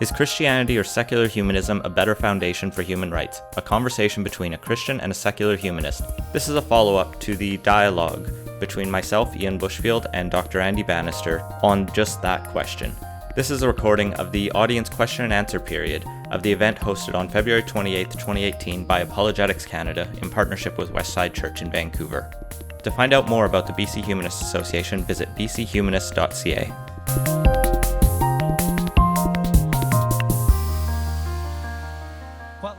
Is Christianity or secular humanism a better foundation for human rights? A conversation between a Christian and a secular humanist. This is a follow-up to the dialogue between myself, Ian Bushfield, and Dr. Andy Bannister on just that question. This is a recording of the audience question and answer period of the event hosted on February 28, 2018 by Apologetics Canada in partnership with Westside Church in Vancouver. To find out more about the BC Humanist Association, visit bchumanist.ca.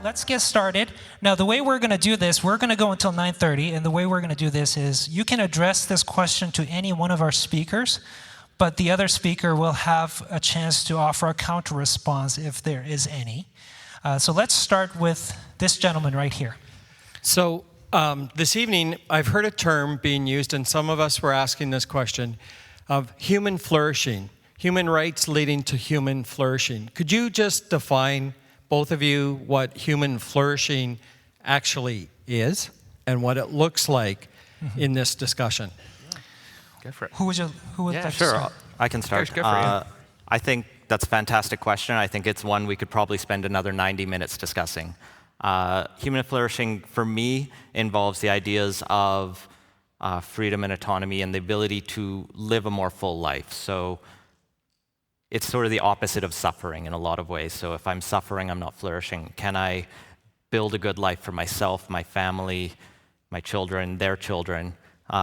Let's get started. Now, the way we're going to do this, we're going to go until 9:30, and the way we're going to do this is you can address this question to any one of our speakers, but the other speaker will have a chance to offer a counter response if there is any. So let's start with this gentleman right here. So this evening, I've heard a term being used, and some of us were asking this question, of human flourishing, human rights leading to human flourishing. Could you just define, both of you, what human flourishing actually is and what it looks like in this discussion? Go for it. Who would like to Sure, start? I can start. Go for it. I think that's a fantastic question. I think it's one we could probably spend another 90 minutes discussing. Human flourishing, for me, involves the ideas of freedom and autonomy and the ability to live a more full life. So it's sort of the opposite of suffering in a lot of ways. So if I'm suffering, I'm not flourishing. Can I build a good life for myself, my family, my children, their children?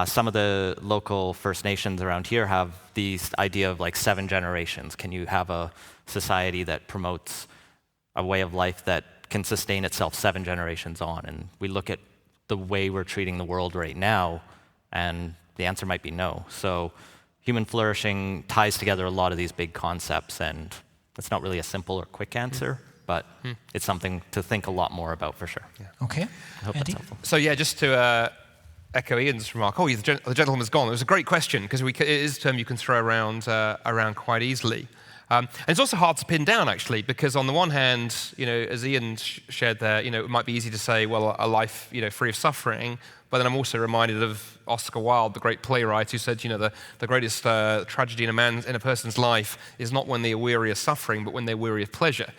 Some of the local First Nations around here have this idea of like 7 generations. Can you have a society that promotes a way of life that can sustain itself 7 generations on? And we look at the way we're treating the world right now, and the answer might be no. So human flourishing ties together a lot of these big concepts, and it's not really a simple or quick answer, but it's something to think a lot more about for sure. Yeah. Okay. I hope Andy? that's helpful. So yeah, just to echo Ian's remark, the gentleman's gone. It was a great question because it is a term you can throw around quite easily. And it's also hard to pin down, actually, because on the one hand, as Ian shared there, it might be easy to say, well, a life, free of suffering. But then I'm also reminded of Oscar Wilde, the great playwright, who said, the greatest tragedy in a person's life is not when they are weary of suffering, but when they're weary of pleasure.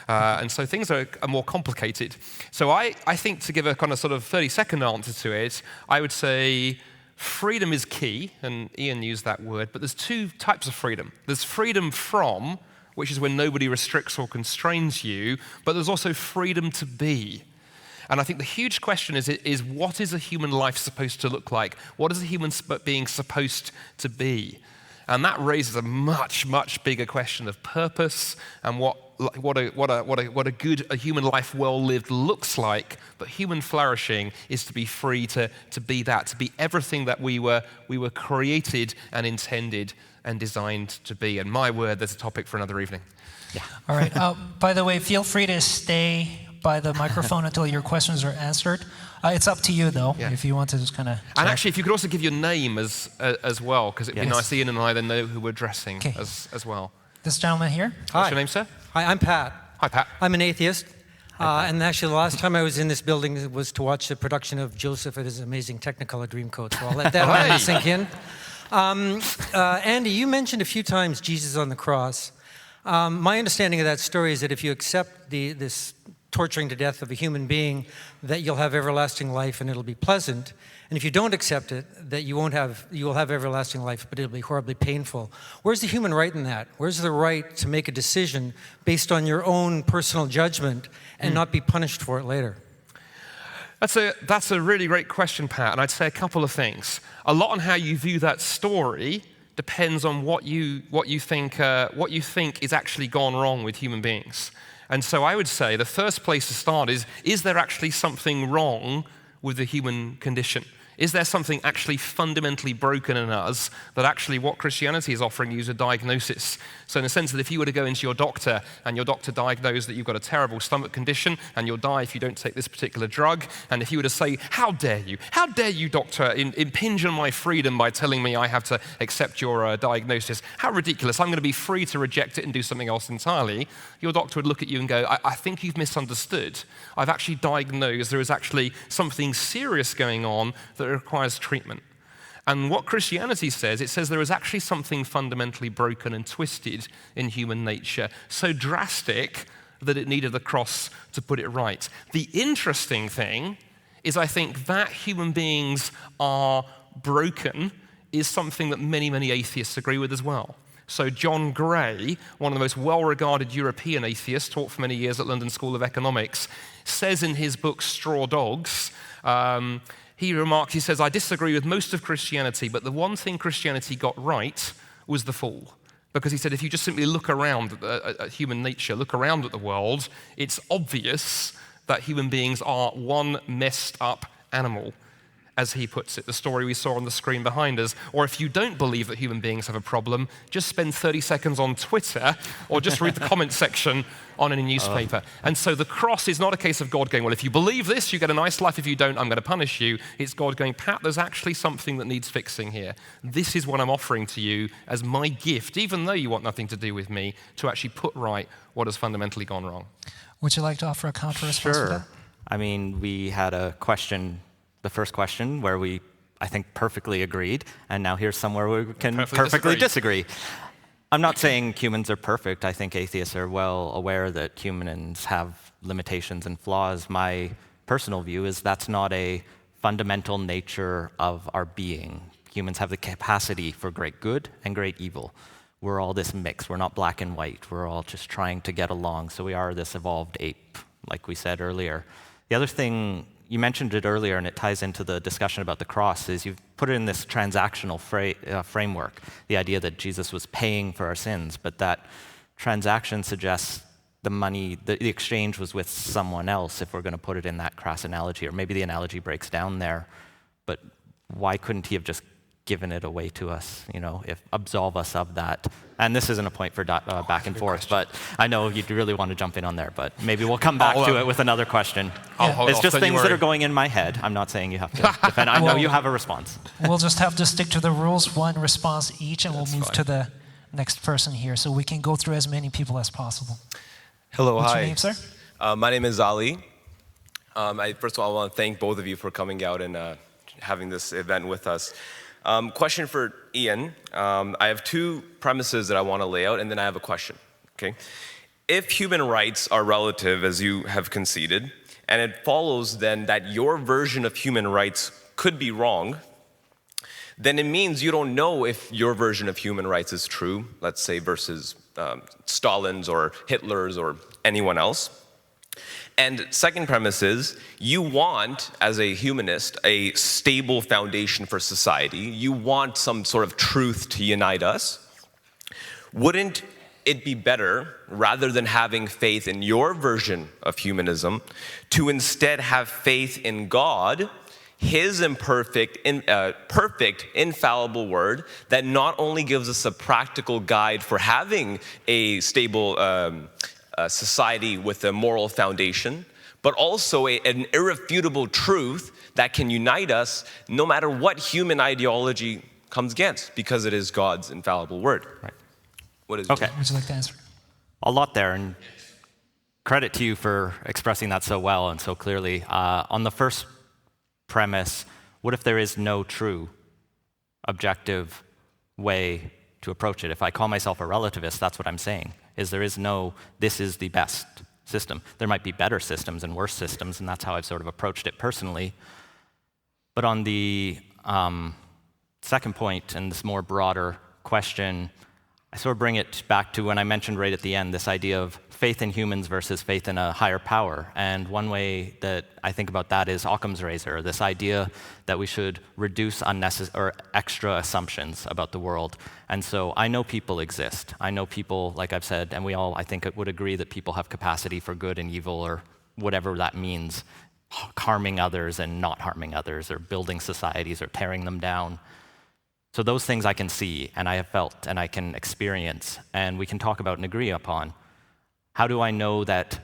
And so things are more complicated. So I think to give a kind of sort of 30-second answer to it, I would say freedom is key, and Ian used that word, but there's 2 types of freedom. There's freedom from, which is when nobody restricts or constrains you, but there's also freedom to be. And I think the huge question is what is a human life supposed to look like? What is a human being supposed to be? And that raises a much, much bigger question of purpose and what a good human life well lived looks like. But human flourishing is to be free to be that, to be everything that we were created and intended and designed to be. And my word, there's a topic for another evening. Yeah. All right. By the way, feel free to stay by the microphone until your questions are answered. It's up to you, though, if you want to just kind of... And actually, if you could also give your name as well, because it'd be nice Ian and I then know who we're addressing as well. This gentleman here. Hi. What's your name, sir? Hi, I'm Pat. Hi, Pat. I'm an atheist. And actually, the last time I was in this building was to watch the production of Joseph at his amazing Technicolor Dreamcoat. So I'll let that sink in. Andy, you mentioned a few times Jesus on the cross. My understanding of that story is that if you accept this torturing to death of a human being, that you'll have everlasting life and it'll be pleasant. And if you don't accept it, that you will have everlasting life, but it'll be horribly painful. Where's the human right in that? Where's the right to make a decision based on your own personal judgment and not be punished for it later? That's a really great question, Pat, and I'd say a couple of things. A lot on how you view that story depends on what you think is actually gone wrong with human beings. And so I would say the first place to start is there actually something wrong with the human condition? Is there something actually fundamentally broken in us that actually what Christianity is offering you is a diagnosis? So in the sense that if you were to go into your doctor and your doctor diagnosed that you've got a terrible stomach condition and you'll die if you don't take this particular drug, and if you were to say, how dare you, doctor, impinge on my freedom by telling me I have to accept your diagnosis, how ridiculous, I'm going to be free to reject it and do something else entirely, your doctor would look at you and go, I think you've misunderstood. I've actually diagnosed there is actually something serious going on that requires treatment. And what Christianity says, it says there is actually something fundamentally broken and twisted in human nature, so drastic that it needed the cross to put it right. The interesting thing is I think that human beings are broken is something that many, many atheists agree with as well. So John Gray, one of the most well-regarded European atheists, taught for many years at London School of Economics, says in his book Straw Dogs, he says, I disagree with most of Christianity, but the one thing Christianity got right was the fall. Because he said, if you just simply look around at human nature, look around at the world, it's obvious that human beings are one messed up animal, as he puts it, the story we saw on the screen behind us. Or if you don't believe that human beings have a problem, just spend 30 seconds on Twitter or just read the comment section on any newspaper. And so the cross is not a case of God going, well, if you believe this, you get a nice life. If you don't, I'm going to punish you. It's God going, Pat, there's actually something that needs fixing here. This is what I'm offering to you as my gift, even though you want nothing to do with me, to actually put right what has fundamentally gone wrong. Would you like to offer a counter response to that? Sure. I mean, we had a question, the first question, where we, I think, perfectly agreed, and now here's somewhere we can perfectly disagree. I'm not saying humans are perfect. I think atheists are well aware that humans have limitations and flaws. My personal view is that's not a fundamental nature of our being. Humans have the capacity for great good and great evil. We're all this mix. We're not black and white. We're all just trying to get along. So we are this evolved ape, like we said earlier. The other thing, you mentioned it earlier, and it ties into the discussion about the cross, is you've put it in this transactional framework, the idea that Jesus was paying for our sins, but that transaction suggests the money, the exchange was with someone else, if we're going to put it in that crass analogy, or maybe the analogy breaks down there. But why couldn't he have just given it away to us, if absolve us of that? And this isn't a point for back and forth, but I know you'd really want to jump in on there, but maybe we'll come back to it with another question. It's just things that are going in my head. I'm not saying you have to defend. I know you have a response. We'll just have to stick to the rules, one response each, and we'll move to the next person here, so we can go through as many people as possible. Hello, What's hi. your name, sir? My name is Ali. First of all, I want to thank both of you for coming out and having this event with us. Question for Ian. I have two premises that I want to lay out, and then I have a question. Okay? If human rights are relative, as you have conceded, and it follows then that your version of human rights could be wrong, then it means you don't know if your version of human rights is true, let's say versus Stalin's or Hitler's or anyone else. And second premise is, you want, as a humanist, a stable foundation for society. You want some sort of truth to unite us. Wouldn't it be better, rather than having faith in your version of humanism, to instead have faith in God, His imperfect, perfect, infallible word that not only gives us a practical guide for having a stable society with a moral foundation, but also an irrefutable truth that can unite us no matter what human ideology comes against, because it is God's infallible word. Right. What is Okay. Would you like to answer? A lot there, and credit to you for expressing that so well and so clearly. On the first premise, what if there is no true, objective way to approach it? If I call myself a relativist, that's what I'm saying, is there is no, this is the best system. There might be better systems and worse systems, and that's how I've sort of approached it personally. But on the second point, and this more broader question, I sort of bring it back to when I mentioned right at the end, this idea of faith in humans versus faith in a higher power. And one way that I think about that is Occam's razor, this idea that we should reduce unnecessary or extra assumptions about the world. And so I know people exist. I know people, like I've said, and we all, I think, would agree that people have capacity for good and evil, or whatever that means, harming others and not harming others, or building societies or tearing them down. So those things I can see, and I have felt, and I can experience, and we can talk about and agree upon. How do I know that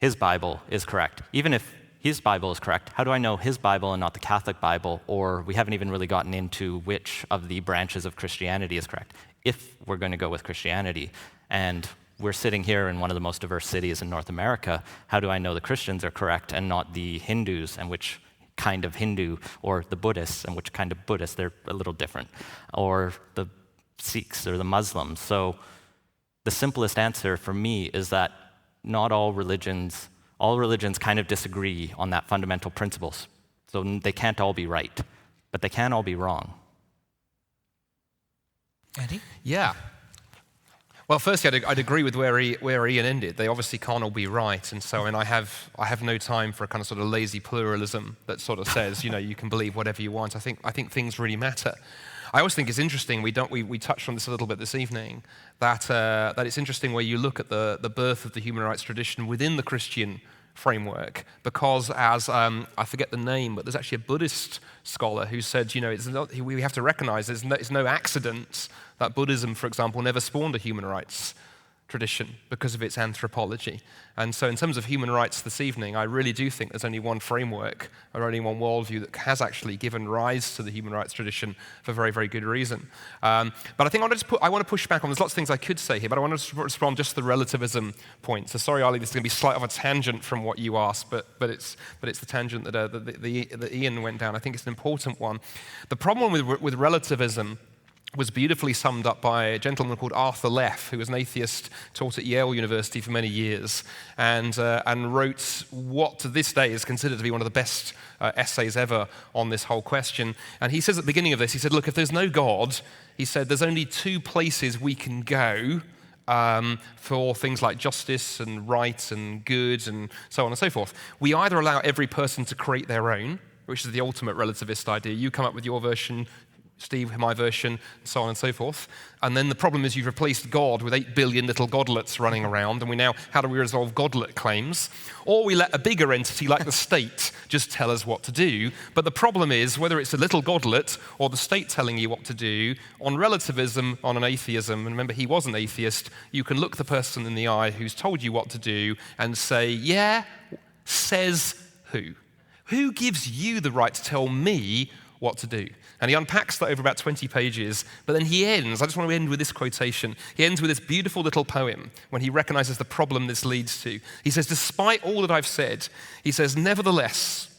his Bible is correct? Even if his Bible is correct, how do I know his Bible and not the Catholic Bible? Or we haven't even really gotten into which of the branches of Christianity is correct, if we're going to go with Christianity. And we're sitting here in one of the most diverse cities in North America. How do I know the Christians are correct and not the Hindus, and which kind of Hindu, or the Buddhists and which kind of Buddhist. They're a little different, or the Sikhs or the Muslims. So the simplest answer for me is that not all religions kind of disagree on that fundamental principles. So they can't all be right, but they can all be wrong. Andy? Yeah. Well, firstly, I'd agree with where Ian ended. They obviously can't all be right, and so I have no time for a kind of sort of lazy pluralism that sort of says, you can believe whatever you want. I think things really matter. I always think it's interesting. We touched on this a little bit this evening. That it's interesting where you look at the birth of the human rights tradition within the Christian framework, because as I forget the name, but there's actually a Buddhist scholar who said, we have to recognize it's no accident that Buddhism, for example, never spawned a human rights tradition because of its anthropology. And so in terms of human rights this evening, I really do think there's only one framework or only one worldview that has actually given rise to the human rights tradition for very, very good reason. But I think I want to push back on, there's lots of things I could say here, but I want to respond just to the relativism point. So sorry, Ali, this is going to be slight of a tangent from what you asked, but it's the tangent that Ian went down. I think it's an important one. The problem with relativism was beautifully summed up by a gentleman called Arthur Leff, who was an atheist, taught at Yale University for many years, and wrote what to this day is considered to be one of the best essays ever on this whole question. And he says at the beginning of this, he said, look, if there's no God, he said, there's only two places we can go for things like justice and right and good and so on and so forth. We either allow every person to create their own, which is the ultimate relativist idea. You come up with your version, Steve, my version, so on and so forth. And then the problem is you've replaced God with 8 billion little godlets running around, and how do we resolve godlet claims? Or we let a bigger entity like the state just tell us what to do. But the problem is, whether it's a little godlet or the state telling you what to do, on relativism, on an atheism, and remember he was an atheist, you can look the person in the eye who's told you what to do and say, yeah, says who? Who gives you the right to tell me what to do? And he unpacks that over about 20 pages, but then he ends, I just want to end with this quotation, he ends with this beautiful little poem when he recognizes the problem this leads to. He says, despite all that I've said, he says, nevertheless,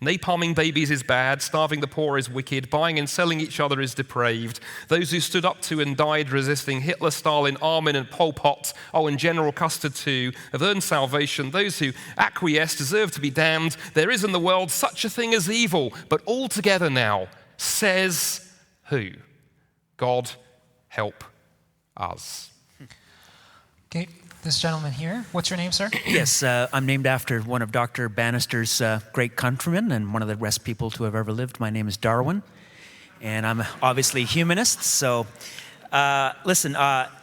napalming babies is bad, starving the poor is wicked, buying and selling each other is depraved. Those who stood up to and died resisting Hitler, Stalin, Armin, and Pol Pot, and General Custer too, have earned salvation. Those who acquiesce deserve to be damned. There is in the world such a thing as evil, but all together now, says who? God help us. Okay, this gentleman here. What's your name, sir? Yes, I'm named after one of Dr. Bannister's great countrymen and one of the best people to have ever lived. My name is Darwin, and I'm obviously a humanist, so listen,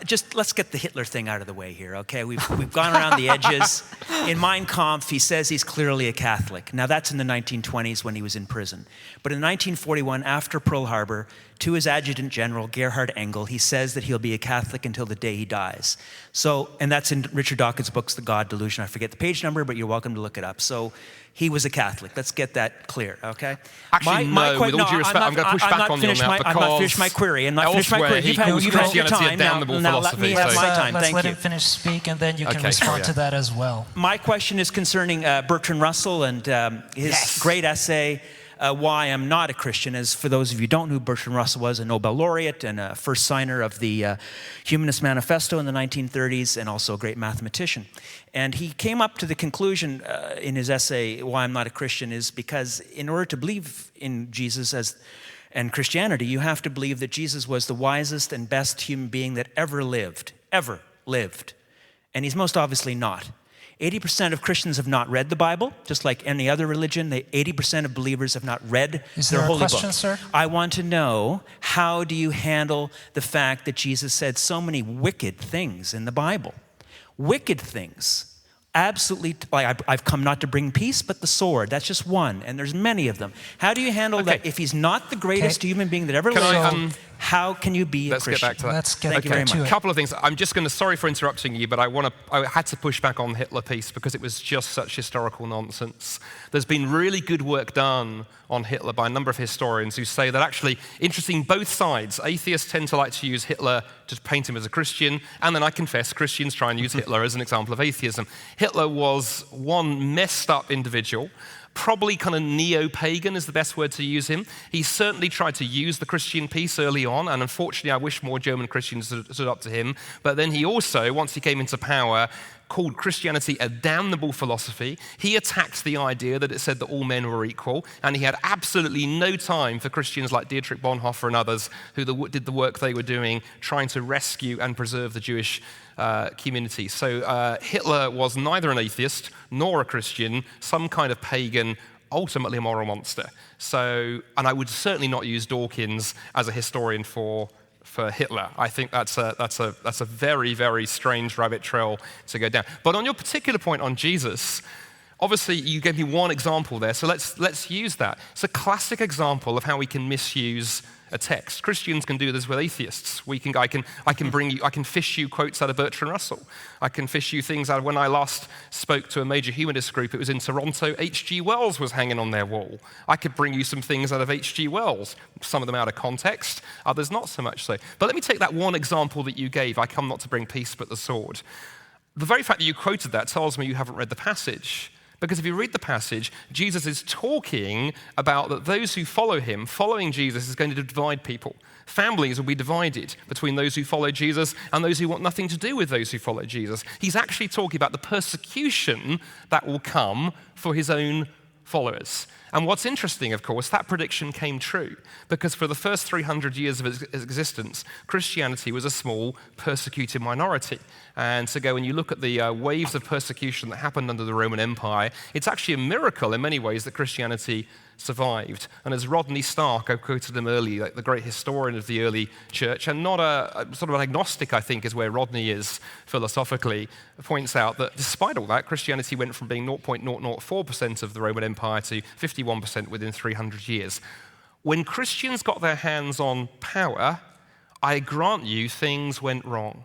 just let's get the Hitler thing out of the way here, okay? We've gone around the edges. In Mein Kampf, he says he's clearly a Catholic. Now, that's in the 1920s when he was in prison. But in 1941, after Pearl Harbor, to his adjutant general, Gerhard Engel, he says that he'll be a Catholic until the day he dies. So, and that's in Richard Dawkins' books, The God Delusion. I forget the page number, but you're welcome to look it up. So he was a Catholic. Let's get that clear, okay? Actually, with all due respect, I'm going to push back on you on that because I'm not finished my query. I'm not finished my query. You've had your time. Now let me have my time. Let's Thank let you. him finish speak, and then you can respond to that as well. My question is concerning Bertrand Russell and his great essay, Why I'm Not a Christian. As for those of you who don't know who Bertrand Russell was, a Nobel laureate and a first signer of the Humanist Manifesto in the 1930s, and also a great mathematician. And he came up to the conclusion in his essay, Why I'm Not a Christian, is because in order to believe in Jesus and Christianity, you have to believe that Jesus was the wisest and best human being that ever lived. And he's most obviously not. 80% of Christians have not read the Bible, just like any other religion. 80% of believers have not read their holy book. Is there a question, sir? I want to know, how do you handle the fact that Jesus said so many wicked things in the Bible? Wicked things. Absolutely, like I've come not to bring peace, but the sword. That's just one, and there's many of them. How do you handle that? If he's not the greatest human being that ever lived, how can you be a Christian? Let's get back to that. Let's get back to it. A couple of things. I'm just going to, sorry for interrupting you, but I had to push back on the Hitler piece because it was just such historical nonsense. There's been really good work done on Hitler by a number of historians who say that actually, interesting, both sides, atheists tend to like to use Hitler to paint him as a Christian, and then I confess Christians try and use Hitler as an example of atheism. Hitler was one messed up individual. Probably kind of neo-pagan is the best word to use him. He certainly tried to use the Christian piece early on, and unfortunately I wish more German Christians stood up to him. But then he also, once he came into power, called Christianity a damnable philosophy. He attacked the idea that it said that all men were equal, and he had absolutely no time for Christians like Dietrich Bonhoeffer and others who did the work they were doing, trying to rescue and preserve the Jewish community. So Hitler was neither an atheist nor a Christian, some kind of pagan, ultimately a moral monster. So, and I would certainly not use Dawkins as a historian for Hitler. I think that's a very, very strange rabbit trail to go down. But on your particular point on Jesus, obviously you gave me one example there, so let's use that. It's a classic example of how we can misuse a text. Christians can do this with atheists. I can fish you quotes out of Bertrand Russell. I can fish you things out of when I last spoke to a major humanist group. It was in Toronto. H.G. Wells was hanging on their wall. I could bring you some things out of H.G. Wells, some of them out of context, others not so much so. But let me take that one example that you gave. I come not to bring peace but the sword. The very fact that you quoted that tells me you haven't read the passage. Because if you read the passage, Jesus is talking about that those who follow him, following Jesus is going to divide people. Families will be divided between those who follow Jesus and those who want nothing to do with those who follow Jesus. He's actually talking about the persecution that will come for his own followers. And what's interesting, of course, that prediction came true, because for the first 300 years of its existence, Christianity was a small, persecuted minority. And so when you look at the waves of persecution that happened under the Roman Empire, it's actually a miracle in many ways that Christianity survived. And as Rodney Stark, I quoted him earlier, like the great historian of the early church, and not a sort of an agnostic, I think, is where Rodney is philosophically, points out that despite all that, Christianity went from being 0.004% of the Roman Empire to 51% within 300 years. When Christians got their hands on power, I grant you things went wrong.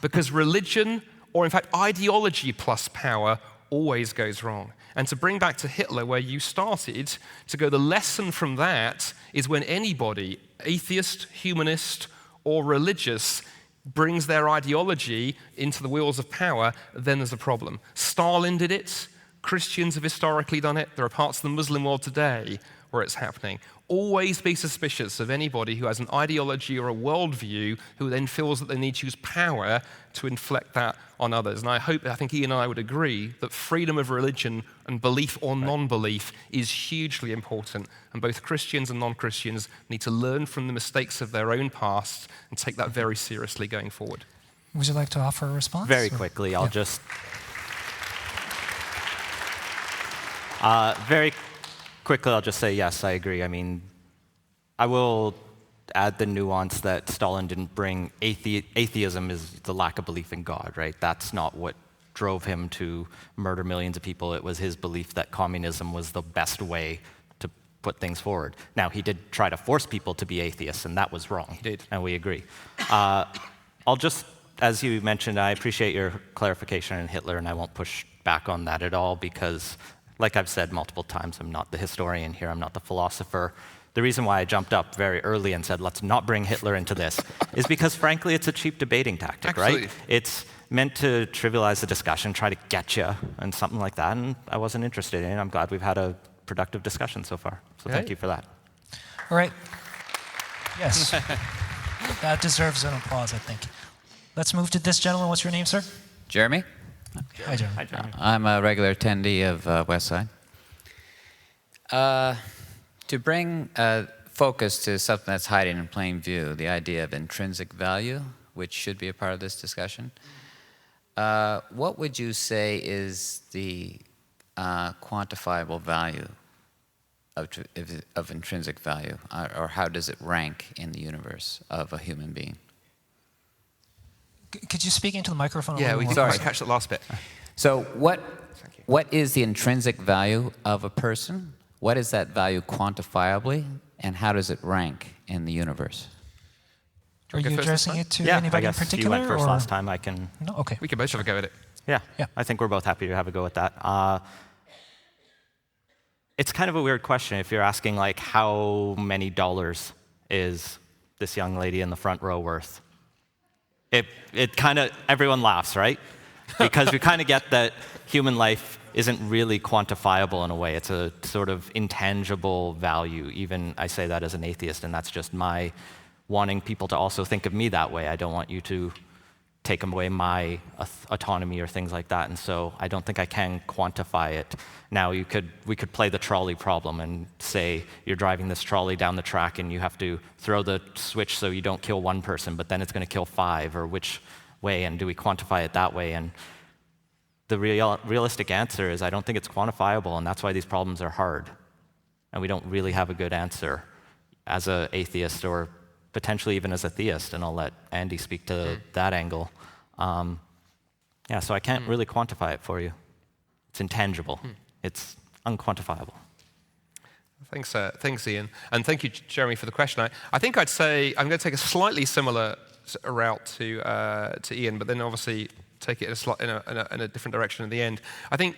Because religion, or in fact ideology plus power, always goes wrong. And to bring back to Hitler, where you started, to go, the lesson from that is when anybody, atheist, humanist, or religious, brings their ideology into the wheels of power, then there's a problem. Stalin did it. Christians have historically done it. There are parts of the Muslim world today where it's happening. Always be suspicious of anybody who has an ideology or a worldview who then feels that they need to use power to inflict that on others. And I think Ian and I would agree that freedom of religion and belief or non-belief is hugely important. And both Christians and non-Christians need to learn from the mistakes of their own past and take that very seriously going forward. Would you like to offer a response? Very quickly, I'll just... Very quickly, I'll just say, yes, I agree. I mean, I will add the nuance that Stalin didn't bring. Atheism is the lack of belief in God, right? That's not what drove him to murder millions of people. It was his belief that communism was the best way to put things forward. Now, he did try to force people to be atheists, and that was wrong. He did. And we agree. I'll just, as you mentioned, I appreciate your clarification on Hitler, and I won't push back on that at all because, like I've said multiple times, I'm not the historian here, I'm not the philosopher. The reason why I jumped up very early and said, let's not bring Hitler into this, is because, frankly, it's a cheap debating tactic, Absolutely. right? It's meant to trivialize the discussion, try to get you, and something like that, and I wasn't interested in it. I'm glad we've had a productive discussion so far, so thank you for that. All right. Yes. That deserves an applause, I think. Let's move to this gentleman. What's your name, sir? Jeremy? Hi, Jeremy. Hi, Jeremy. I'm a regular attendee of Westside. To bring focus to something that's hiding in plain view, the idea of intrinsic value, which should be a part of this discussion, what would you say is the quantifiable value of intrinsic value, or how does it rank in the universe of a human being? Could you speak into the microphone? Yeah, we didn't catch that last bit. So what is the intrinsic value of a person? What is that value quantifiably, and how does it rank in the universe? Are you addressing it to Yeah, I anybody in guess particular? you went first or? last time. I can... No? Okay. We can both have a go at it. Yeah, Yeah. I think we're both happy to have a go at that. It's kind of a weird question if you're asking, like, how many dollars is this young lady in the front row worth? It kind of, everyone laughs, right? Because we kind of get that human life isn't really quantifiable in a way. It's a sort of intangible value. Even I say that as an atheist, and that's just my wanting people to also think of me that way. I don't want you to take away my autonomy or things like that, and so I don't think I can quantify it. Now we could play the trolley problem and say you're driving this trolley down the track and you have to throw the switch so you don't kill one person, but then it's going to kill 5, or which way, and do we quantify it that way? And the realistic answer is I don't think it's quantifiable, and that's why these problems are hard. And we don't really have a good answer as an atheist, or potentially even as a theist, and I'll let Andy speak to that angle. Yeah, so I can't really quantify it for you. It's intangible. It's unquantifiable. Thanks, Ian. And thank you, Jeremy, for the question. I think I'd say I'm going to take a slightly similar route to Ian, but then obviously take it in a different direction at the end. I think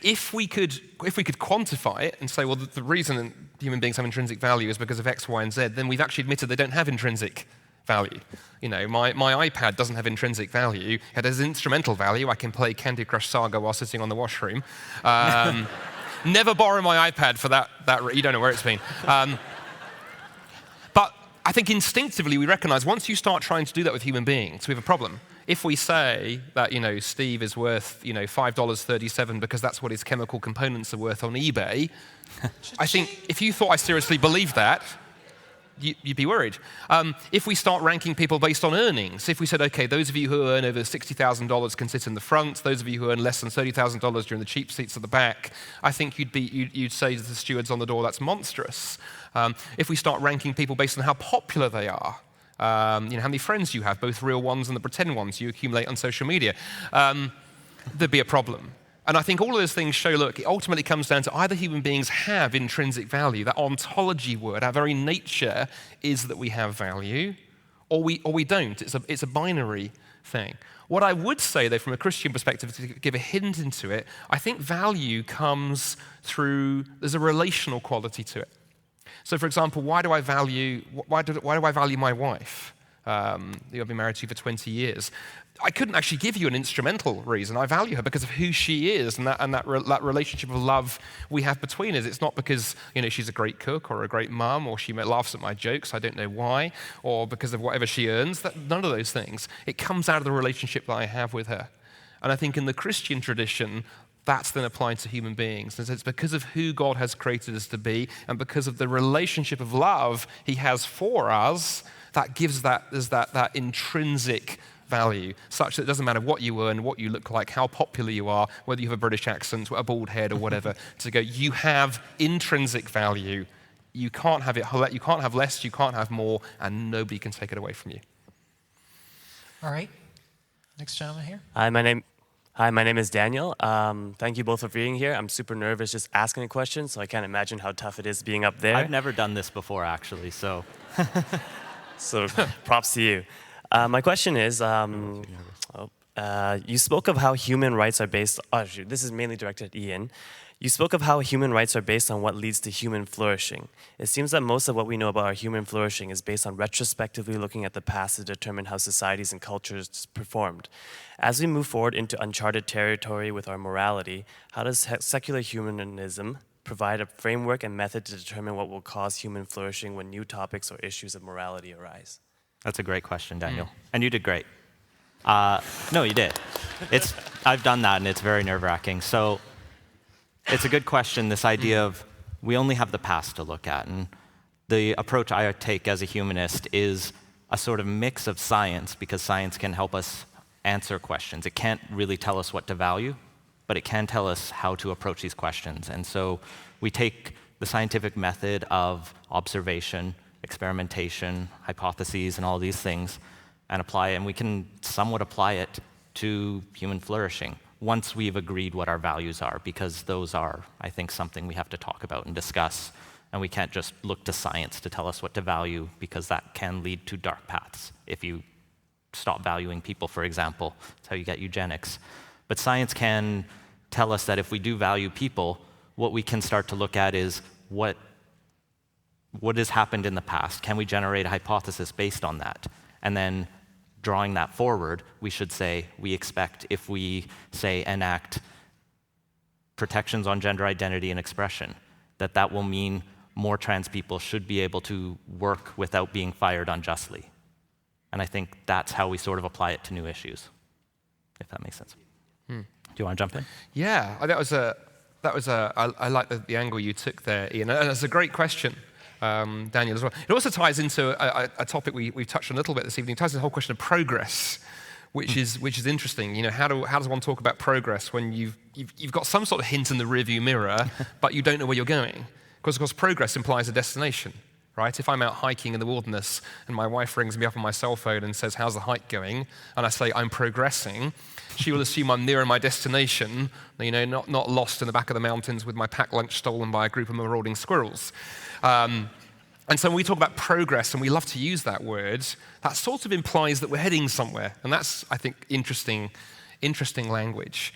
if we could quantify it and say, well, the reason human beings have intrinsic value is because of X, Y, and Z, then we've actually admitted they don't have intrinsic value. You know, my iPad doesn't have intrinsic value. It has instrumental value. I can play Candy Crush Saga while sitting on the washroom. Never borrow my iPad for that. You don't know where it's been. But I think instinctively we recognize once you start trying to do that with human beings, we have a problem. If we say that, Steve is worth, $5.37 because that's what his chemical components are worth on eBay, I think if you thought I seriously believed that, you'd be worried. If we start ranking people based on earnings, if we said, okay, those of you who earn over $60,000 can sit in the front, those of you who earn less than $30,000 during the cheap seats at the back, I think you'd say to the stewards on the door, that's monstrous. If we start ranking people based on how popular they are, how many friends you have, both real ones and the pretend ones you accumulate on social media, there'd be a problem. And I think all of those things show, look, it ultimately comes down to either human beings have intrinsic value, that ontology word, our very nature is that we have value, or we don't. It's a binary thing. What I would say, though, from a Christian perspective, to give a hint into it, I think value comes through, there's a relational quality to it. So, for example, why do I value my wife, who I've been married to for 20 years? I couldn't actually give you an instrumental reason. I value her because of who she is and that relationship of love we have between us. It's not because she's a great cook or a great mum or she laughs at my jokes, I don't know why, or because of whatever she earns. None of those things. It comes out of the relationship that I have with her. And I think in the Christian tradition, that's then applied to human beings. And so it's because of who God has created us to be and because of the relationship of love he has for us, that gives that intrinsic value, such that it doesn't matter what you earn, what you look like, how popular you are, whether you have a British accent, a bald head or whatever, to go, you have intrinsic value. You can't have you can't have less, you can't have more, and nobody can take it away from you. All right. Next gentleman here. Hi, my name is Daniel. Thank you both for being here. I'm super nervous just asking a question, so I can't imagine how tough it is being up there. I've never done this before, actually, so. So props to you. My question is, you spoke of how human rights are based, this is mainly directed at Ian. You spoke of how human rights are based on what leads to human flourishing. It seems that most of what we know about our human flourishing is based on retrospectively looking at the past to determine how societies and cultures performed. As we move forward into uncharted territory with our morality, how does secular humanism provide a framework and method to determine what will cause human flourishing when new topics or issues of morality arise? That's a great question, Daniel. And you did great. No, you did. I've done that, and it's very nerve-wracking. So it's a good question, this idea of we only have the past to look at. And the approach I take as a humanist is a sort of mix of science, because science can help us answer questions. It can't really tell us what to value, but it can tell us how to approach these questions. And so we take the scientific method of observation, experimentation, hypotheses, and all these things, and apply it, and we can somewhat apply it to human flourishing once we've agreed what our values are, because those are, I think, something we have to talk about and discuss, and we can't just look to science to tell us what to value, because that can lead to dark paths. If you stop valuing people, for example, that's how you get eugenics. But science can tell us that if we do value people, what we can start to look at is what has happened in the past? Can we generate a hypothesis based on that? And then drawing that forward, we should say, we expect if we, say, enact protections on gender identity and expression, that will mean more trans people should be able to work without being fired unjustly. And I think that's how we sort of apply it to new issues, if that makes sense. Do you want to jump in? Yeah, I like the angle you took there, Ian. And it's a great question, Daniel, as well. It also ties into a topic we've touched on a little bit this evening. It ties into the whole question of progress, which is interesting. You know, how does one talk about progress when you've got some sort of hint in the rearview mirror, but you don't know where you're going? Because, of course, progress implies a destination, right? If I'm out hiking in the wilderness and my wife rings me up on my cell phone and says, "How's the hike going?" and I say, "I'm progressing," she will assume I'm nearer my destination, you know, not lost in the back of the mountains with my packed lunch stolen by a group of marauding squirrels. And so when we talk about progress, and we love to use that word, that sort of implies that we're heading somewhere. And that's, I think, interesting language.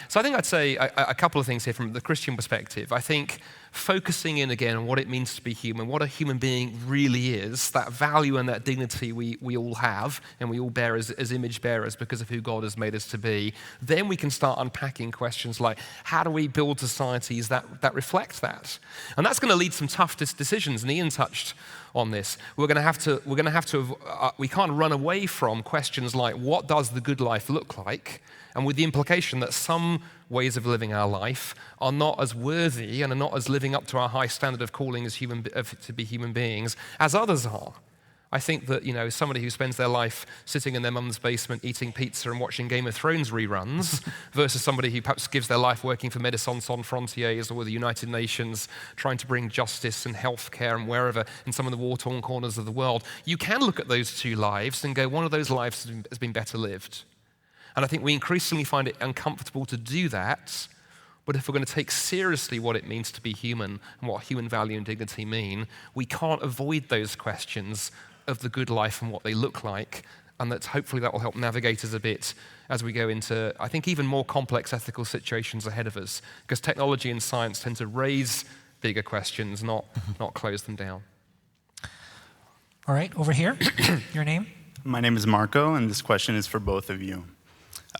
So I think I'd say a couple of things here from the Christian perspective. I think focusing in again on what it means to be human, what a human being really is, that value and that dignity we all have and we all bear as image bearers because of who God has made us to be, then we can start unpacking questions like, how do we build societies that reflect that? And that's going to lead some tough decisions, and Ian touched on this. We can't run away from questions like, what does the good life look like? And with the implication that some ways of living our life are not as worthy and are not as living up to our high standard of calling as to be human beings as others are. I think that, you know, somebody who spends their life sitting in their mum's basement eating pizza and watching Game of Thrones reruns versus somebody who perhaps gives their life working for Médecins Sans Frontières or the United Nations trying to bring justice and healthcare and wherever in some of the war-torn corners of the world, you can look at those two lives and go, one of those lives has been better lived. And I think we increasingly find it uncomfortable to do that, but if we're going to take seriously what it means to be human and what human value and dignity mean, we can't avoid those questions of the good life and what they look like, and that hopefully that will help navigate us a bit as we go into, I think, even more complex ethical situations ahead of us, because technology and science tend to raise bigger questions, not close them down. All right, over here, your name? My name is Marco, and this question is for both of you.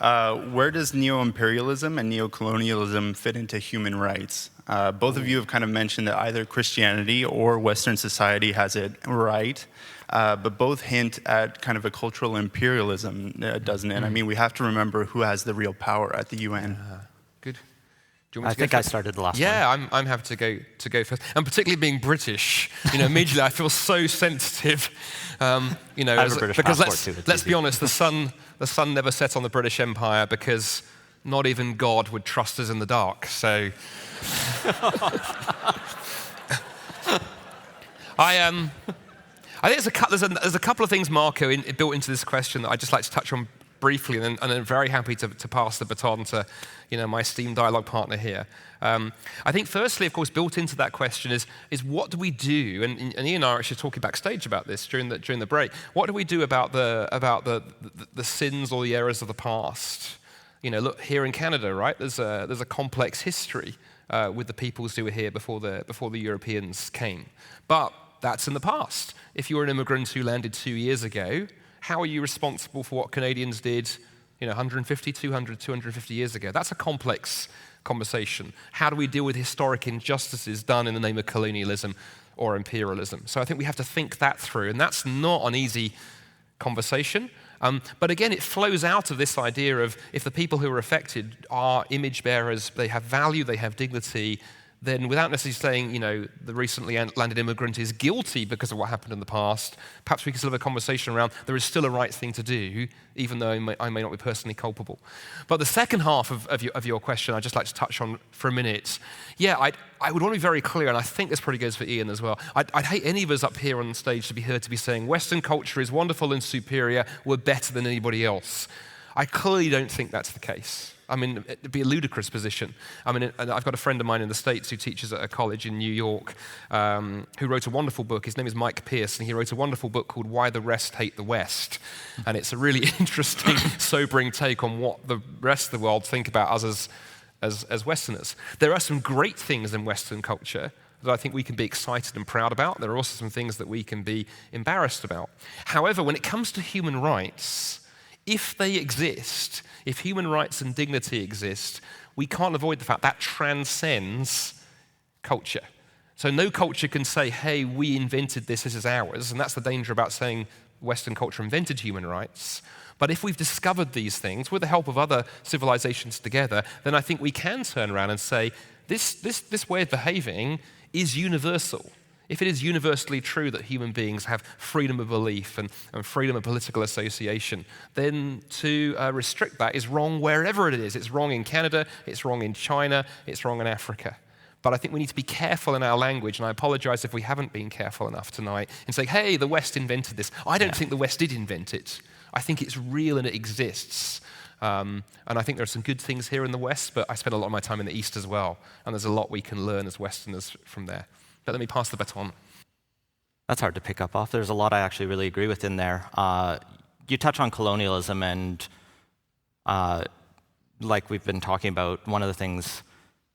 Where does neo-imperialism and neo-colonialism fit into human rights? Both of you have kind of mentioned that either Christianity or Western society has it right, but both hint at kind of a cultural imperialism, doesn't it? I mean, we have to remember who has the real power at the UN. Good. Do you want me I to go think I first? started the last one. Yeah, I'm happy to go first. And particularly being British, you know, immediately I feel so sensitive. You know, I have a British because passport too. let's be honest, the sun never set on the British Empire because not even God would trust us in the dark. So I think there's a couple of things, Marco, built into this question that I'd just like to touch on briefly, and I'm very happy to pass the baton to, you know, my esteemed dialogue partner here. I think firstly, of course, built into that question is what do we do? And Ian and I are actually talking backstage about this during the break. What do we do about the sins or the errors of the past? You know, look here in Canada, right? There's a complex history with the peoples who were here before the Europeans came, but that's in the past. If you were an immigrant who landed 2 years ago, how are you responsible for what Canadians did, you know, 150, 200, 250 years ago? That's a complex conversation. How do we deal with historic injustices done in the name of colonialism or imperialism? So I think we have to think that through, and that's not an easy conversation. But again, it flows out of this idea of if the people who are affected are image bearers, they have value, they have dignity, then without necessarily saying, you know, the recently landed immigrant is guilty because of what happened in the past, perhaps we can still have a conversation around there is still a right thing to do, even though I may not be personally culpable. But the second half of your question I'd just like to touch on for a minute. Yeah, I would want to be very clear, and I think this probably goes for Ian as well. I'd hate any of us up here on stage to be heard to be saying Western culture is wonderful and superior, we're better than anybody else. I clearly don't think that's the case. I mean, it'd be a ludicrous position. I mean, I've got a friend of mine in the States who teaches at a college in New York who wrote a wonderful book. His name is Mike Pierce, and he wrote a wonderful book called Why the Rest Hate the West. And it's a really interesting, sobering take on what the rest of the world think about us as Westerners. There are some great things in Western culture that I think we can be excited and proud about. There are also some things that we can be embarrassed about. However, when it comes to human rights, If they exist, if human rights and dignity exist, we can't avoid the fact that transcends culture. So no culture can say, hey, we invented this is ours, and that's the danger about saying Western culture invented human rights. But if we've discovered these things with the help of other civilizations together, then I think we can turn around and say, this way of behaving is universal. If it is universally true that human beings have freedom of belief and freedom of political association, then to restrict that is wrong wherever it is. It's wrong in Canada, it's wrong in China, it's wrong in Africa. But I think we need to be careful in our language, and I apologize if we haven't been careful enough tonight, and say, hey, the West invented this. I don't think the West did invent it. I think it's real and it exists. And I think there are some good things here in the West, but I spend a lot of my time in the East as well, and there's a lot we can learn as Westerners from there. But let me pass the baton. That's hard to pick up off. There's a lot I actually really agree with in there. You touch on colonialism, and like we've been talking about, one of the things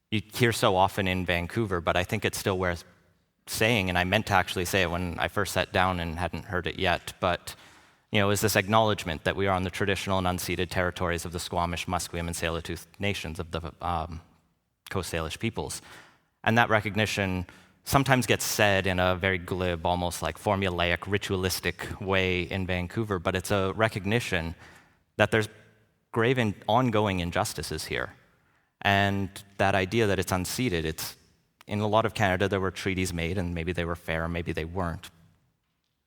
you hear so often in Vancouver, but I think it's still worth saying, and I meant to actually say it when I first sat down and hadn't heard it yet, but is this acknowledgement that we are on the traditional and unceded territories of the Squamish, Musqueam, and Tsleil-Waututh nations of the Coast Salish peoples. And that recognition sometimes gets said in a very glib, almost like formulaic, ritualistic way in Vancouver, but it's a recognition that there's grave and ongoing injustices here. And that idea that it's unceded, in a lot of Canada there were treaties made, and maybe they were fair, maybe they weren't.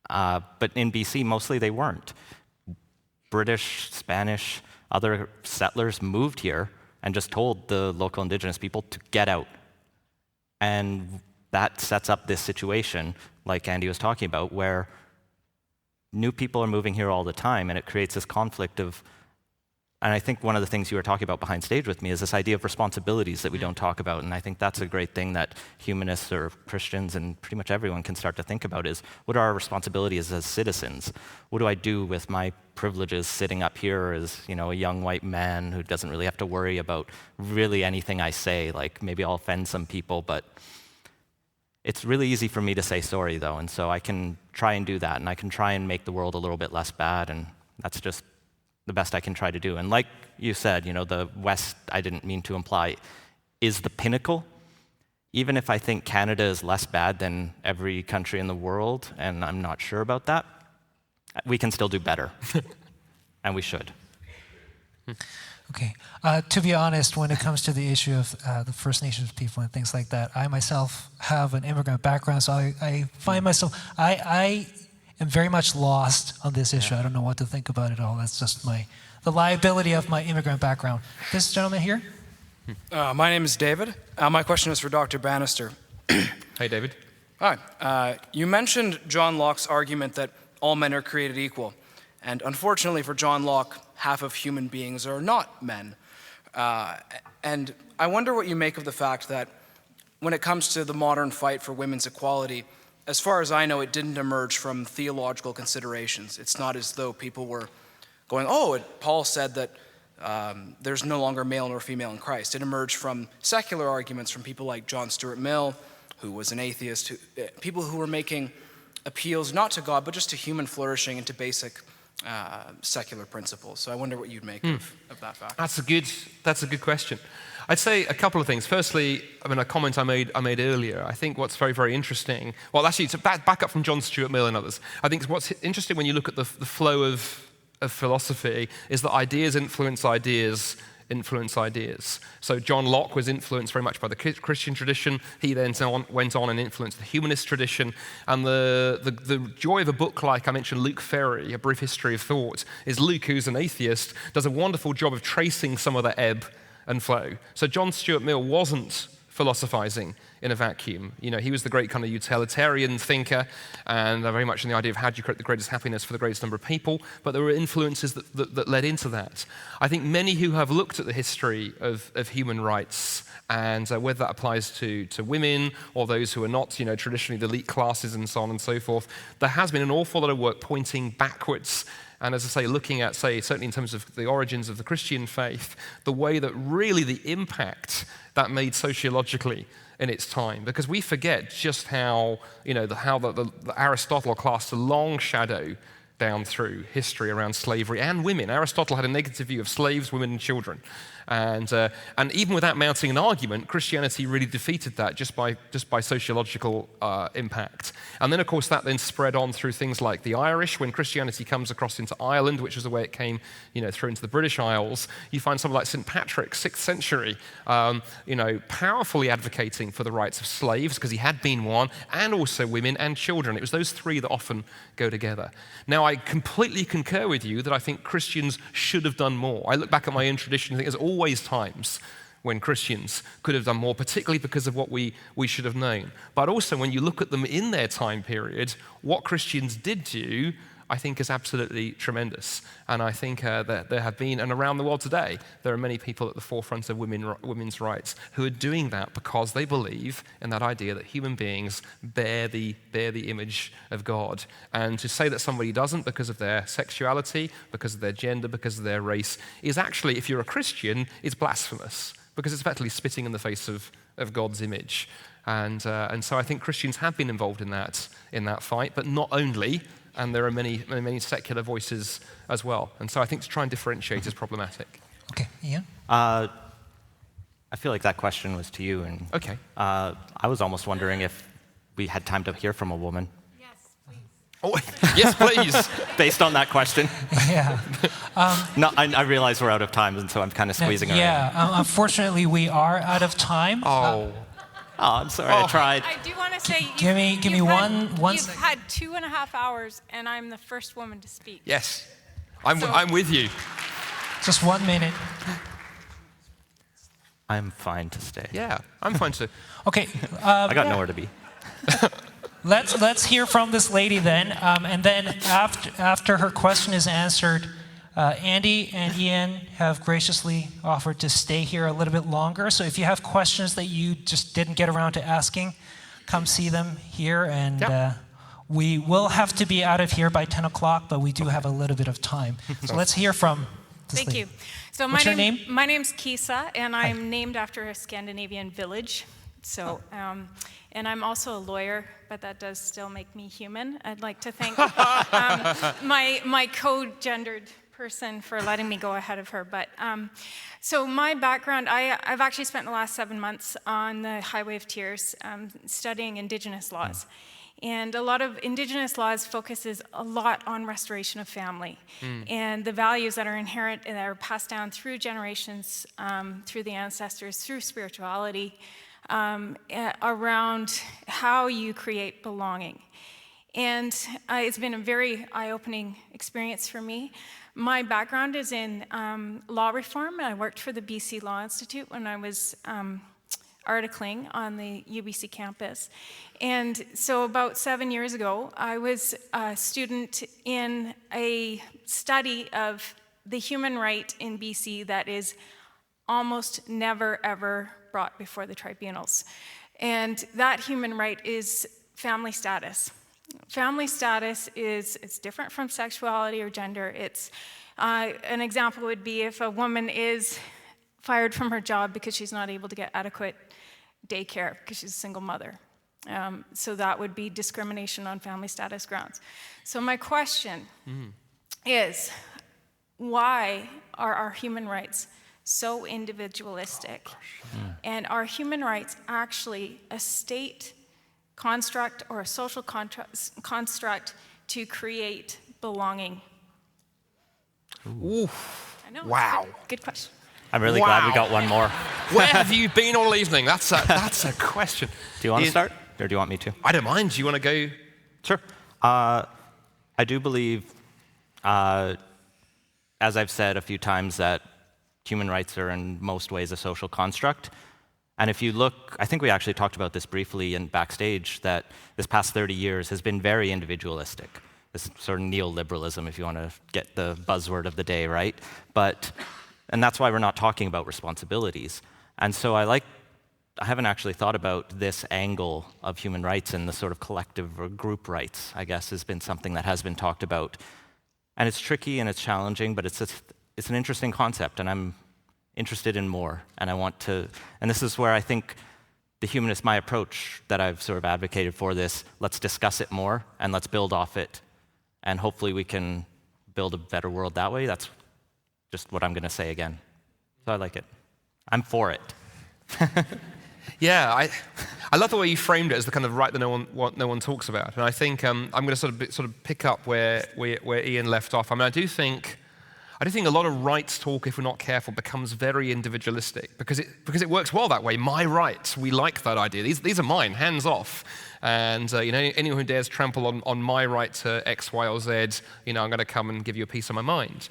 But in BC, mostly they weren't. British, Spanish, other settlers moved here and just told the local Indigenous people to get out. And that sets up this situation, like Andy was talking about, where new people are moving here all the time, and it creates this conflict of, and I think one of the things you were talking about behind stage with me is this idea of responsibilities that we don't talk about, and I think that's a great thing that humanists or Christians and pretty much everyone can start to think about is, what are our responsibilities as citizens? What do I do with my privileges sitting up here as a young white man who doesn't really have to worry about really anything I say? Like, maybe I'll offend some people, but it's really easy for me to say sorry, though, and so I can try and do that, and I can try and make the world a little bit less bad, and that's just the best I can try to do. And like you said, the West, I didn't mean to imply, is the pinnacle. Even if I think Canada is less bad than every country in the world, and I'm not sure about that, we can still do better, and we should. Okay. To be honest, when it comes to the issue of the First Nations people and things like that, I myself have an immigrant background, so I find myself, I am very much lost on this issue. I don't know what to think about it all. That's just the liability of my immigrant background. This gentleman here? My name is David. My question is for Dr. Bannister. Hey, David. Hi. You mentioned John Locke's argument that all men are created equal. And unfortunately for John Locke, half of human beings are not men. And I wonder what you make of the fact that when it comes to the modern fight for women's equality, as far as I know, it didn't emerge from theological considerations. It's not as though people were going, Paul said that there's no longer male nor female in Christ. It emerged from secular arguments from people like John Stuart Mill, who was an atheist, people who were making appeals not to God, but just to human flourishing and to basic secular principles. So I wonder what you'd make of that fact. That's a good question. I'd say a couple of things. Firstly, a comment I made earlier. I think what's very, very interesting, well, actually, to back up from John Stuart Mill and others, I think what's interesting when you look at the flow of philosophy is that ideas influence ideas. So John Locke was influenced very much by the Christian tradition. He then went on and influenced the humanist tradition. And the joy of a book like I mentioned Luke Ferry, A Brief History of Thought, is Luke, who's an atheist, does a wonderful job of tracing some of the ebb and flow. So John Stuart Mill wasn't philosophizing in a vacuum. He was the great kind of utilitarian thinker, and very much in the idea of how do you create the greatest happiness for the greatest number of people, but there were influences that led into that. I think many who have looked at the history of human rights, and whether that applies to women or those who are not, traditionally the elite classes and so on and so forth, there has been an awful lot of work pointing backwards. And as I say, looking at, certainly in terms of the origins of the Christian faith, the way that really the impact that made sociologically in its time. Because we forget just how, how the Aristotle cast a long shadow down through history around slavery and women. Aristotle had a negative view of slaves, women, and children. And even without mounting an argument, Christianity really defeated that just by sociological impact. And then, of course, that then spread on through things like the Irish. When Christianity comes across into Ireland, which is the way it came, through into the British Isles, you find someone like St. Patrick, 6th century, powerfully advocating for the rights of slaves, because he had been one, and also women and children. It was those three that often go together. Now, I completely concur with you that I think Christians should have done more. I look back at my own tradition and think there's always times when Christians could have done more, particularly because of what we should have known. But also, when you look at them in their time period, what Christians did do, I think, is absolutely tremendous. And I think that there have been, and around the world today, there are many people at the forefront of women's rights who are doing that because they believe in that idea that human beings bear the image of God. And to say that somebody doesn't because of their sexuality, because of their gender, because of their race, is actually, if you're a Christian, is blasphemous, because it's effectively spitting in the face of God's image. And so I think Christians have been involved in that fight, but not only. And there are many secular voices as well. And so I think to try and differentiate is problematic. Okay, Ian? I feel like that question was to you. And okay. I was almost wondering if we had time to hear from a woman. Yes, please. Oh, yes, please. Based on that question. Yeah. No, I realize we're out of time, and so I'm kind of squeezing her in. Yeah, unfortunately, we are out of time. Oh, I'm sorry, I tried. I do want to say, give me one. You've had 2.5 hours, and I'm the first woman to speak. Yes, I'm with you. Just 1 minute. I'm fine to stay. Yeah, I'm fine to. Okay. I got nowhere to be. Let's hear from this lady then, and then after her question is answered, Andy and Ian have graciously offered to stay here a little bit longer. So if you have questions that you just didn't get around to asking, come see them here. And we will have to be out of here by 10 o'clock, but we do have a little bit of time. So let's hear from this Thank lady. you. So What's your name? My name's Kisa, and I'm named after a Scandinavian village. So, and I'm also a lawyer, but that does still make me human. I'd like to thank my co-gendered person for letting me go ahead of her. But so my background, I've actually spent the last 7 months on the Highway of Tears studying Indigenous laws. And a lot of Indigenous laws focuses a lot on restoration of family and the values that are inherent and that are passed down through generations, through the ancestors, through spirituality, around how you create belonging. And it's been a very eye-opening experience for me. My background is in law reform. I worked for the BC Law Institute when I was articling on the UBC campus. And so about 7 years ago, I was a student in a study of the human right in BC that is almost never, ever brought before the tribunals. And that human right is family status. Family status it's different from sexuality or gender. It's an example would be if a woman is fired from her job because she's not able to get adequate daycare because she's a single mother. So that would be discrimination on family status grounds. So my question is, why are our human rights so individualistic? And are human rights actually a state construct or a social construct to create belonging? Ooh. I know. Wow. Good question. I'm really glad we got one more. Where have you been all evening? That's a question. Do you want to start, or do you want me to? I don't mind. Do you want to go? Sure. I do believe, as I've said a few times, that human rights are in most ways a social construct. And if you look, I think we actually talked about this briefly in backstage, that this past 30 years has been very individualistic. This sort of neoliberalism, if you want to get the buzzword of the day, right? And that's why we're not talking about responsibilities. And so I haven't actually thought about this angle of human rights and the sort of collective or group rights, I guess, has been something that has been talked about. And it's tricky and it's challenging, but it's an interesting concept, and I'm interested in more. And I want to, and this is where I think the humanist, my approach that I've sort of advocated for this, let's discuss it more and let's build off it and hopefully we can build a better world that way. That's just what I'm going to say again. So I like it. I'm for it. Yeah, I love the way you framed it as the kind of right that no one talks about. And I think I'm going to sort of pick up where Ian left off. I mean, I do think a lot of rights talk, if we're not careful, becomes very individualistic because it works well that way. My rights, we like that idea. These are mine, hands off. And anyone who dares trample on my right to X, Y, or Z, I'm going to come and give you a piece of my mind.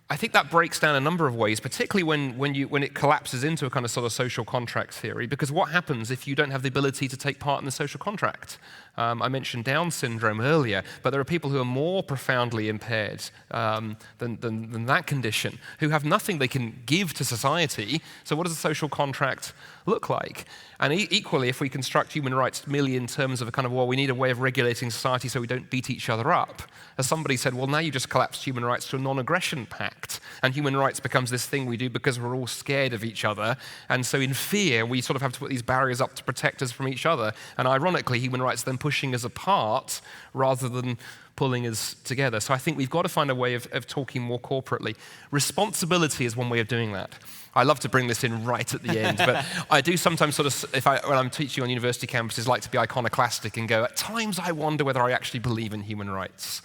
I think that breaks down a number of ways, particularly when it collapses into a kind of sort of social contract theory, because what happens if you don't have the ability to take part in the social contract? I mentioned Down syndrome earlier, but there are people who are more profoundly impaired than that condition, who have nothing they can give to society. So what does a social contract look like? And equally, if we construct human rights merely in terms of a kind of, well, we need a way of regulating society so we don't beat each other up. As somebody said, well, now you just collapsed human rights to a non-aggression pact. And human rights becomes this thing we do because we're all scared of each other. And so in fear, we sort of have to put these barriers up to protect us from each other. And ironically, human rights then pushing us apart rather than pulling us together. So I think we've got to find a way of talking more corporately. Responsibility is one way of doing that. I love to bring this in right at the end, but I do sometimes sort of, when I'm teaching on university campuses, like to be iconoclastic and go, at times I wonder whether I actually believe in human rights.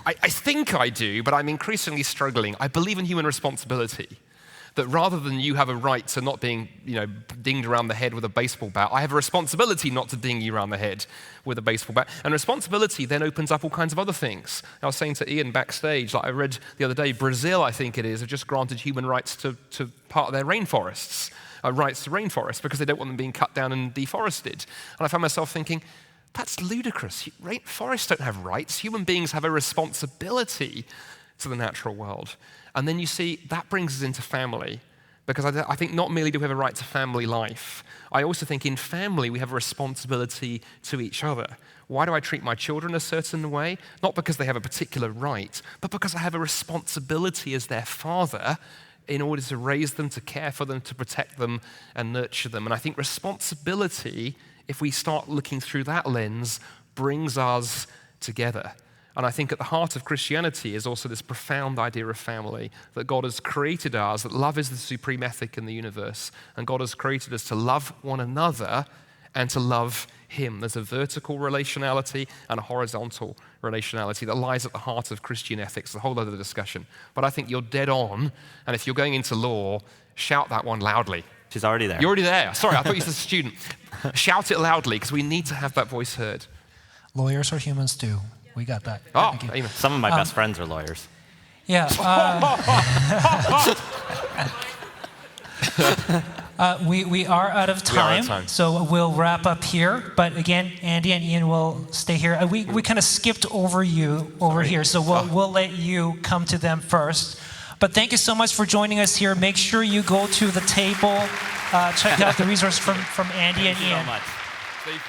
I think I do, but I'm increasingly struggling. I believe in human responsibility. That rather than you have a right to not being, dinged around the head with a baseball bat, I have a responsibility not to ding you around the head with a baseball bat. And responsibility then opens up all kinds of other things. I was saying to Ian backstage, like I read the other day, Brazil, I think it is, have just granted human rights to part of their rainforests, rights to rainforests, because they don't want them being cut down and deforested. And I found myself thinking, that's ludicrous. Forests don't have rights. Human beings have a responsibility to the natural world. And then you see, that brings us into family. Because I think not merely do we have a right to family life, I also think in family we have a responsibility to each other. Why do I treat my children a certain way? Not because they have a particular right, but because I have a responsibility as their father in order to raise them, to care for them, to protect them, and nurture them. And I think responsibility, if we start looking through that lens, brings us together. And I think at the heart of Christianity is also this profound idea of family, that God has created us, that love is the supreme ethic in the universe, and God has created us to love one another and to love Him. There's a vertical relationality and a horizontal relationality that lies at the heart of Christian ethics, a whole other discussion. But I think you're dead on, and if you're going into law, shout that one loudly. She's already there. You're already there. Sorry, I thought you said student. Shout it loudly, because we need to have that voice heard. Lawyers are humans too. We got that. Oh, amen. Some of my best friends are lawyers. Yeah. We are out of time, so we'll wrap up here. But again, Andy and Ian will stay here. We kind of skipped over you over here, so we'll let you come to them first. But thank you so much for joining us here. Make sure you go to the table, check out the resource from Andy and Ian. Thank you so much.